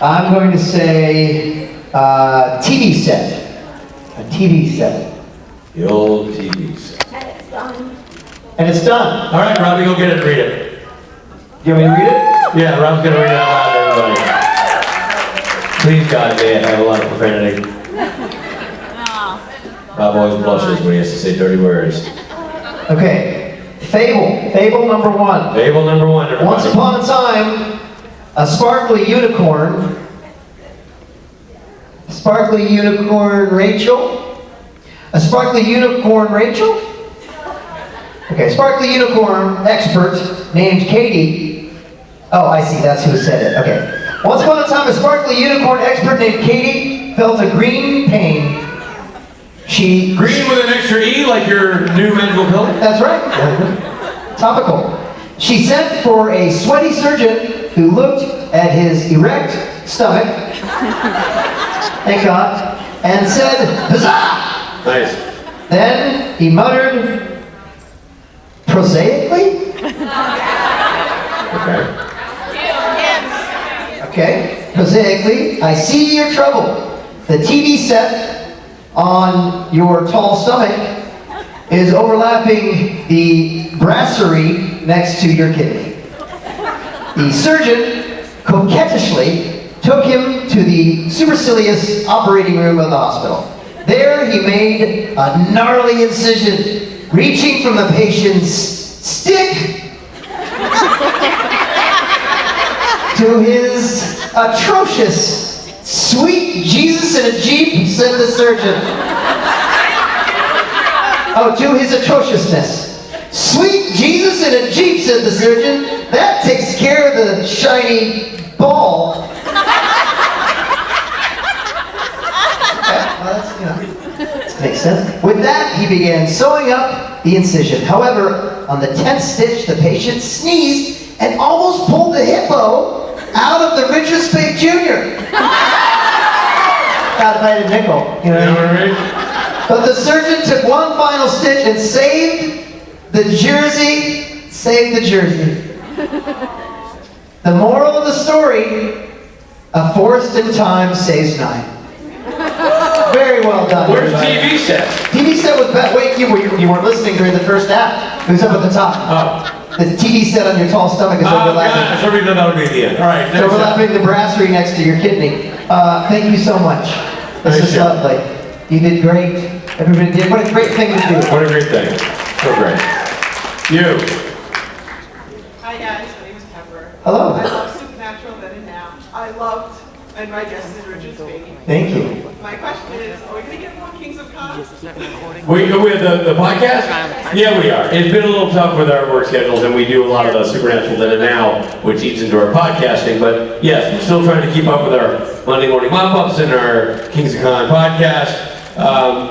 I'm going to say TV set. A TV set. The old TV set. And it's done. And it's done. All right, Robbie, go get it and read it. Do you want me to read it? Yeah, Rob's going to read it out loud to everybody. Please, God, may I have a lot of profanity. Rob always blushes when he has to say dirty words. Okay. Fable. Fable number one. Fable number one, everybody. Once upon a time, a sparkly unicorn. Sparkly unicorn Rachel. A sparkly unicorn Rachel? Okay, sparkly unicorn expert named Katie. Oh, I see, that's who said it. Okay. Once upon a time, a sparkly unicorn expert named Katie felt a green pain. She... Green with an extra E, like your new medical pill? That's right. Topical. She sent for a sweaty surgeon who looked at his erect stomach, thank God, and said, "Huzzah!" Nice. Then he muttered, prosaically? Okay, prosaically, "I see your trouble. The TV set on your tall stomach is overlapping the brasserie next to your kidney." The surgeon coquettishly took him to the supercilious operating room of the hospital. There he made a gnarly incision, reaching from the patient's stick to his atrocious, "Sweet Jesus in a Jeep," said the surgeon. Oh, to his atrociousness. "Sweet Jesus in a Jeep," said the surgeon. "That takes care of the shiny ball." Makes sense. With that, he began sewing up the incision. However, on the 10th stitch, the patient sneezed and almost pulled the hippo out of the Richard Speight Jr. God, if I had a nickel. You know what I mean? But the surgeon took one final stitch and saved the jersey. Saved the jersey. The moral of the story: a forest in time saves 9. Very well done. Where's TV set? TV set was better. Wait, you weren't listening during the first act. It was up at the top. Oh. The TV set on your tall stomach is overlapping. God, somebody thought that would be the end. All right. It's overlapping the brasserie next to your kidney. Thank you so much. This is lovely. You did great. Everybody did. What a great thing to do. What a great thing. So great. You. Hi guys, my name is Pepper. Hello. I love Supernatural Then and Now. I loved, and my guest is Richard Speight. Thank you. My question is, are we going to get more Kings of Con? We with the podcast? Yeah, we are. It's been a little tough with our work schedules, and we do a lot of the Supernatural Then and Now, which eats into our podcasting. But yes, we're still trying to keep up with our Monday morning mop-ups and our Kings of Con podcast.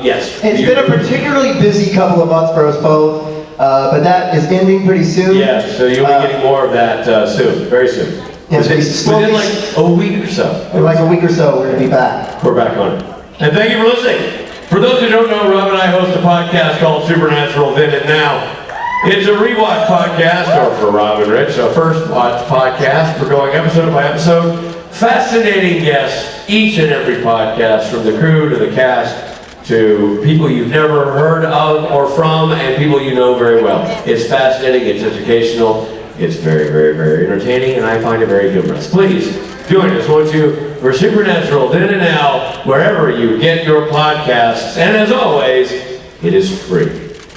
Yes. It's been a particularly busy couple of months for us both, but that is ending pretty soon. Yes, so you'll be getting more of that soon, very soon. Yes, within like a week or so. In like a week or so, we're going to be back. We're back on it. And thank you for listening. For those who don't know, Rob and I host a podcast called Supernatural Then and Now. It's a rewatch podcast, or for Rob and Rich, a first watch podcast. We're going episode by episode. Fascinating guests each and every podcast, from the crew to the cast to people you've never heard of or from, and people you know very well. It's fascinating, it's educational, it's very, very, very entertaining, and I find it very humorous. Please join us, won't you, for Supernatural Then and Now, wherever you get your podcasts. And as always, it is free.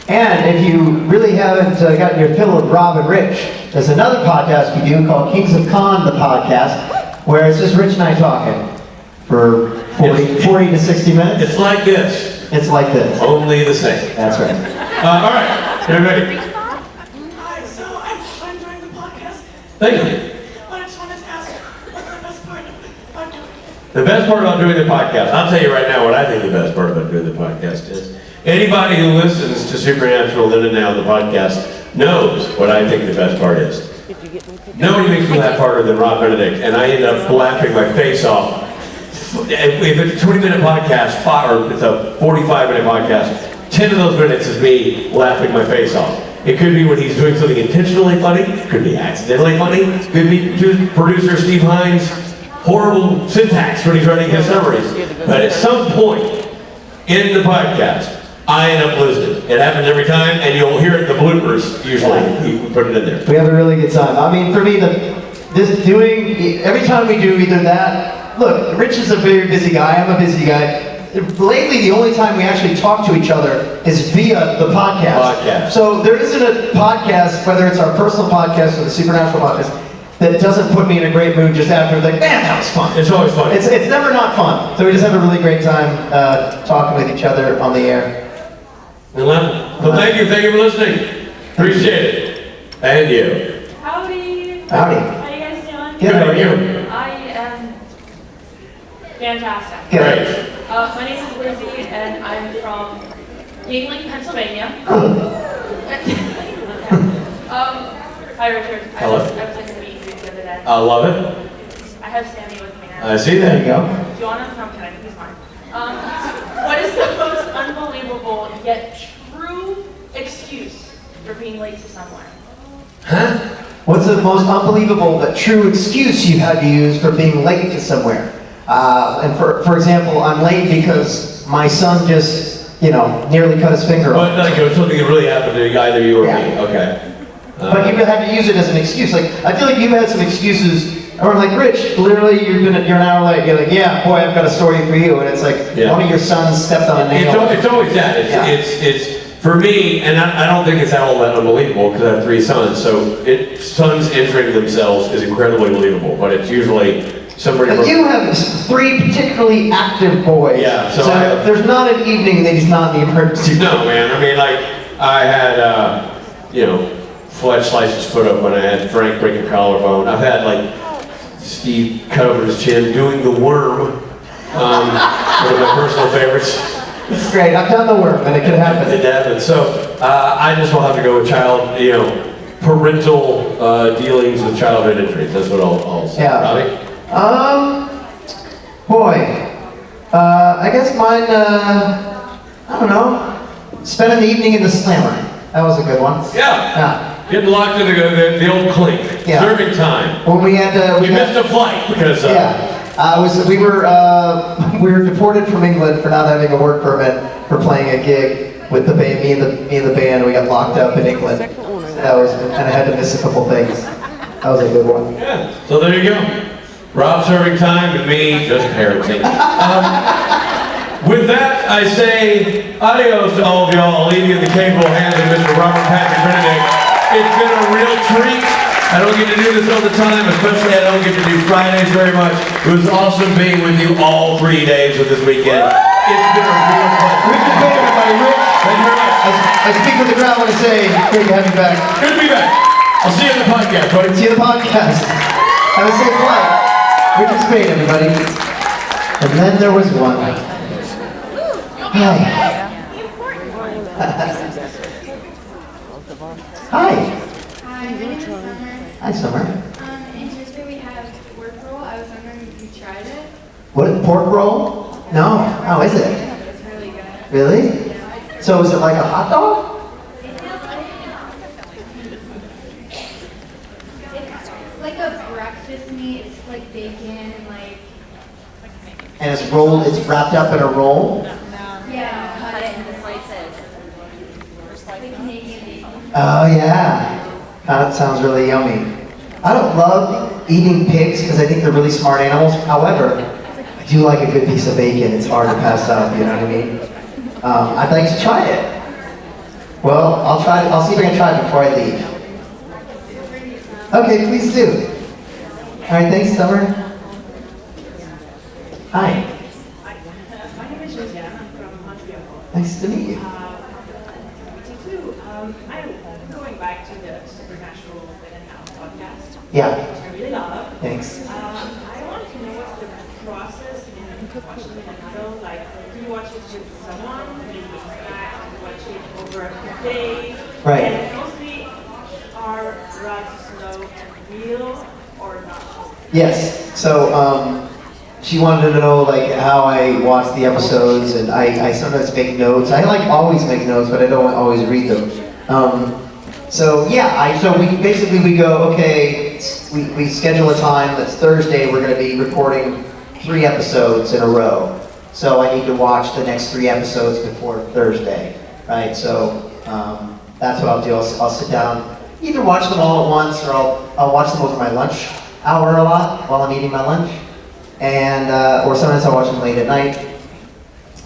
And if you really haven't gotten your fill of Rob and Rich, there's another podcast we do called Kings of Con, the podcast, where it's just Rich and I talking for 40 to 60 minutes. It's like this. It's like this. Only the same. That's right. All right, everybody. Hi, so I'm enjoying the podcast. Thank you. But I just wanted to ask, what's the best part about doing it? The best part about doing the podcast, I'll tell you right now what I think the best part about doing the podcast is. Anybody who listens to Supernatural Then and Now, the podcast, knows what I think the best part is. Nobody makes me laugh harder than Rob Benedict, and I end up laughing my face off. If it's a 20-minute podcast, or it's a 45-minute podcast, 10 of those minutes is me laughing my face off. It could be when he's doing something intentionally funny, could be accidentally funny, could be producer Steve Hines horrible syntax when he's writing his summaries. But at some point in the podcast, I end up losing it. It happens every time, and you'll hear it in the bloopers, usually. We put it in there. We have a really good time. I mean, for me, every time we do either that, look, Rich is a very busy guy, I'm a busy guy. Lately, the only time we actually talk to each other is via the podcast. So there isn't a podcast, whether it's our personal podcast or the Supernatural podcast, that doesn't put me in a great mood just after, like, man, that was fun. It's always fun. It's never not fun. So we just have a really great time talking with each other on the air. Well, thank you for listening. Appreciate it. And you. Howdy. Howdy. How you guys doing? Good, how are you? I am fantastic. Good. My name is Lizzie, and I'm from Yingling, Pennsylvania. Hi, Richard. Hello. I was like to meet you the other day. I love it. I have Sammy with me now. I see that. There you go. Do you want to? No, I'm kidding. He's fine. What is the most unbelievable yet true excuse for being late to somewhere? Huh? What's the most unbelievable but true excuse you had to use for being late to somewhere? And for example, I'm late because my son just, nearly cut his finger off. But like, it was something that really happened to either you or me. Yeah. Okay. But you had to use it as an excuse. Like, I feel like you've had some excuses, or like, Rich, literally you're an hour late. You're like, yeah, boy, I've got a story for you. And it's like, one of your sons stepped on a nail. It's always that. It's for me, and I don't think it's all that unbelievable because I have 3 sons. So sons injuring themselves is incredibly believable, but it's usually somebody. But you have 3 particularly active boys. Yeah. So there's not an evening that he's not in the emergency. No, man. I mean, like, I had, Fletch sliced his foot up when I had Frank break a collarbone. I've had, like, Steve cut over his chin doing the worm. One of my personal favorites. It's great. I've done the work, and it could happen. It happened. So I just will have to go with parental dealings with childhood injuries. That's what I'll say. Yeah. Robbie? I guess mine, I don't know, spending the evening in the slammer. That was a good one. Yeah. Getting locked into the old clink. Yeah. Serving time. When we had, we missed a flight because... we were deported from England for not having a work permit for playing a gig with the band, me and the band. We got locked up in England. And I had to miss a couple things. That was a good one. Yeah. So there you go. Rob serving time and me just parenting. With that, I say adios to all of y'all. I'll leave you in the capable hands of Mr. Robert Patrick Benedict. It's been a real treat. I don't get to do this all the time, especially I don't get to do Fridays very much. It was awesome being with you all 3 days of this weekend. It's been a real pleasure. Rich is great, everybody. Rich. Thank you very much. I speak for the crowd when I say, great to have you back. Good to be back. I'll see you in the podcast, buddy. See you in the podcast. Have a safe flight. Rich is great, everybody. And then there was one. Hi. Hi. Hi, my name is Summer. Hi, Summer. In Tuesday we have pork roll. I was wondering if you tried it. What, pork roll? No. How is it? It's really good. Really? So is it like a hot dog? It's like a breakfast meat. It's like bacon and like... And it's rolled, it's wrapped up in a roll? Yeah, cut it into slices. The Canadian bacon. Oh yeah. That sounds really yummy. I don't love eating pigs because I think they're really smart animals. However, I do like a good piece of bacon. It's hard to pass up, you know what I mean? I'd like to try it. Well, I'll see if I can try it before I leave. Okay, please do. Alright, thanks, Summer. Hi. My name is Josiane. I'm from Montreal. Nice to meet you. I'm going back to the Supernatural Within House podcast, Yeah, which I really love. thanks. I want to know what's the process in watching an episode. Like, do you watch it with someone? Do you watch it over a few days? Right. And mostly, are Rod Snow real or not? Yes. So, she wanted to know like how I watch the episodes, and I sometimes make notes. I like always make notes, but I don't always read them. So yeah, we go, okay, we schedule a time that's Thursday. We're going to be recording 3 episodes in a row. So I need to watch the next 3 episodes before Thursday, right? So that's what I'll do. I'll sit down, either watch them all at once, or I'll watch them over my lunch hour a lot while I'm eating my lunch, and or sometimes I'll watch them late at night.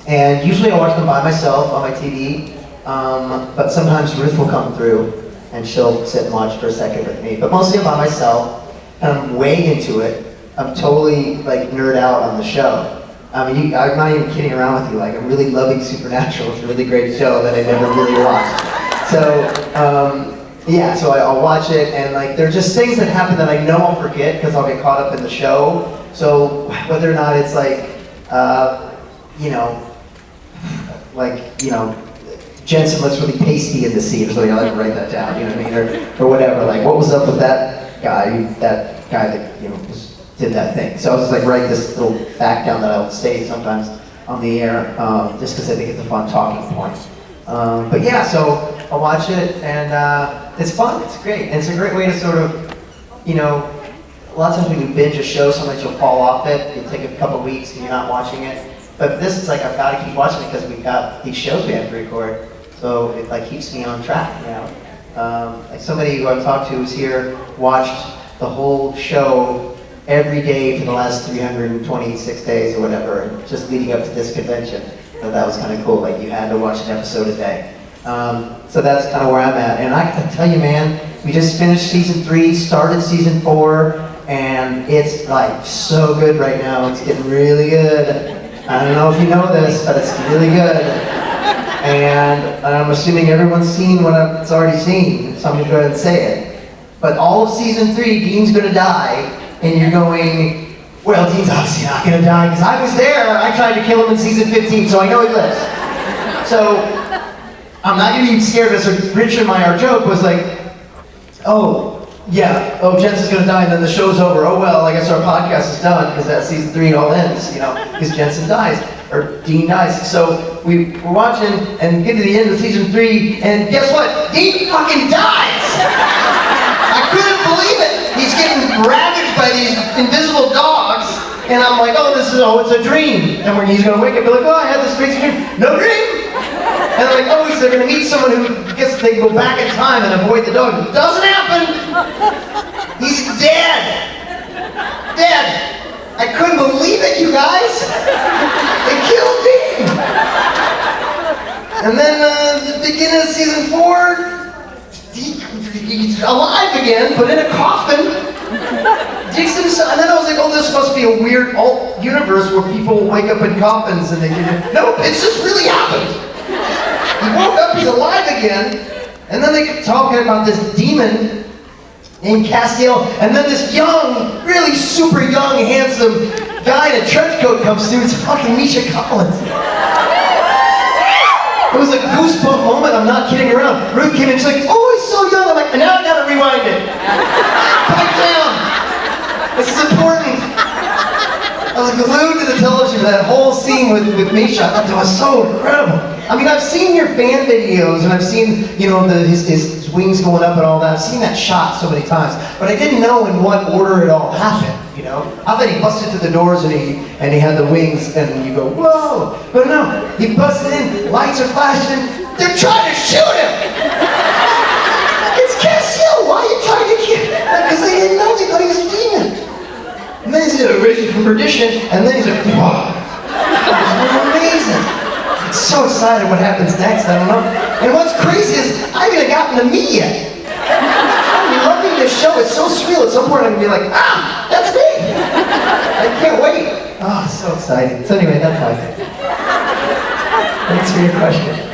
And usually I watch them by myself on my TV, but sometimes Ruth will come through and she'll sit and watch for a second with me. But mostly I'm by myself, and I'm way into it. I'm totally like nerd out on the show. I mean, I'm not even kidding around with you. Like, I'm really loving Supernatural. It's a really great show that I never really watched. So, yeah, so I'll watch it, and like, there are just things that happen that I know I'll forget because I'll get caught up in the show. So whether or not it's like, Jensen looks really pasty in the scene, so I like to write that down, you know what I mean, or whatever. Like, what was up with that guy that did that thing? So I was just like write this little fact down that I'll say sometimes on the air, just because I think it's a fun talking point. But yeah, so I'll watch it, and it's fun. It's great, and it's a great way to sort of, a lot of times when you binge a show, sometimes you'll fall off it. You'll take a couple weeks and you're not watching it. But this is like, I've got to keep watching it because we've got these shows we have to record. So it like keeps me on track, Like somebody who I've talked to who's here watched the whole show every day for the last 326 days or whatever, just leading up to this convention. So that was kind of cool. Like, you had to watch an episode a day. So that's kind of where I'm at. And I can tell you, man, we just finished season 3, started season 4, and it's like so good right now. It's getting really good. I don't know if you know this, but it's really good. And I'm assuming everyone's seen what I've already seen, so I'm going to go ahead and say it. But all of season 3, Dean's going to die, and you're going, well, Dean's obviously not going to die, because I was there. I tried to kill him in season 15, so I know he lives. So I'm not going to be scared of this. Richard, our joke was like, Jensen's going to die, and then the show's over. Oh, well, I guess our podcast is done, because that season 3 it all ends, because Jensen dies, or Dean dies. So we're watching, and get to the end of season 3, and guess what? Dean fucking dies! I couldn't believe it! He's getting ravaged by these invisible dogs, and I'm like, it's a dream. And when he's going to wake up, be like, I had this crazy dream. No dream! And they're like, they're going to meet someone who gets, they go back in time and avoid the dog. Doesn't happen! He's dead! Dead! I couldn't believe it, you guys! They killed Dean! And then the beginning of season 4, he's alive again, but in a coffin. Digs himself, and then I was like, this must be a weird alt universe where people wake up in coffins and they get. No, it's just really happened. He woke up, he's alive again, and then they kept talking about this demon named Castiel, and then this young, really super young, handsome guy in a trench coat comes through. It's fucking Misha Collins. It was a goosebump moment, I'm not kidding around. Ruth came in, she's like, he's so young. I'm like, now I gotta rewind it. Pipe down. This is important. I was glued to the television for that whole scene with Misha. I thought that was so incredible. I mean, I've seen your fan videos, and I've seen, his wings going up and all that. I've seen that shot so many times, but I didn't know in what order it all happened, I thought he busted through the doors and he had the wings, and you go, whoa! But no, he busted in, lights are flashing, they're trying to shoot him! It's Castiel, why are you trying to kill him? Because they didn't know, they thought he was a demon. And then he's arisen from perdition, and then he's like, whoa! It's amazing! I'm so excited what happens next, I don't know. And what's crazy is, I haven't even gotten to me yet. I'm loving this show, it's so surreal. At some point I'm gonna be like, that's me! I can't wait. It's so exciting. So anyway, that's how I think. Thanks for your question.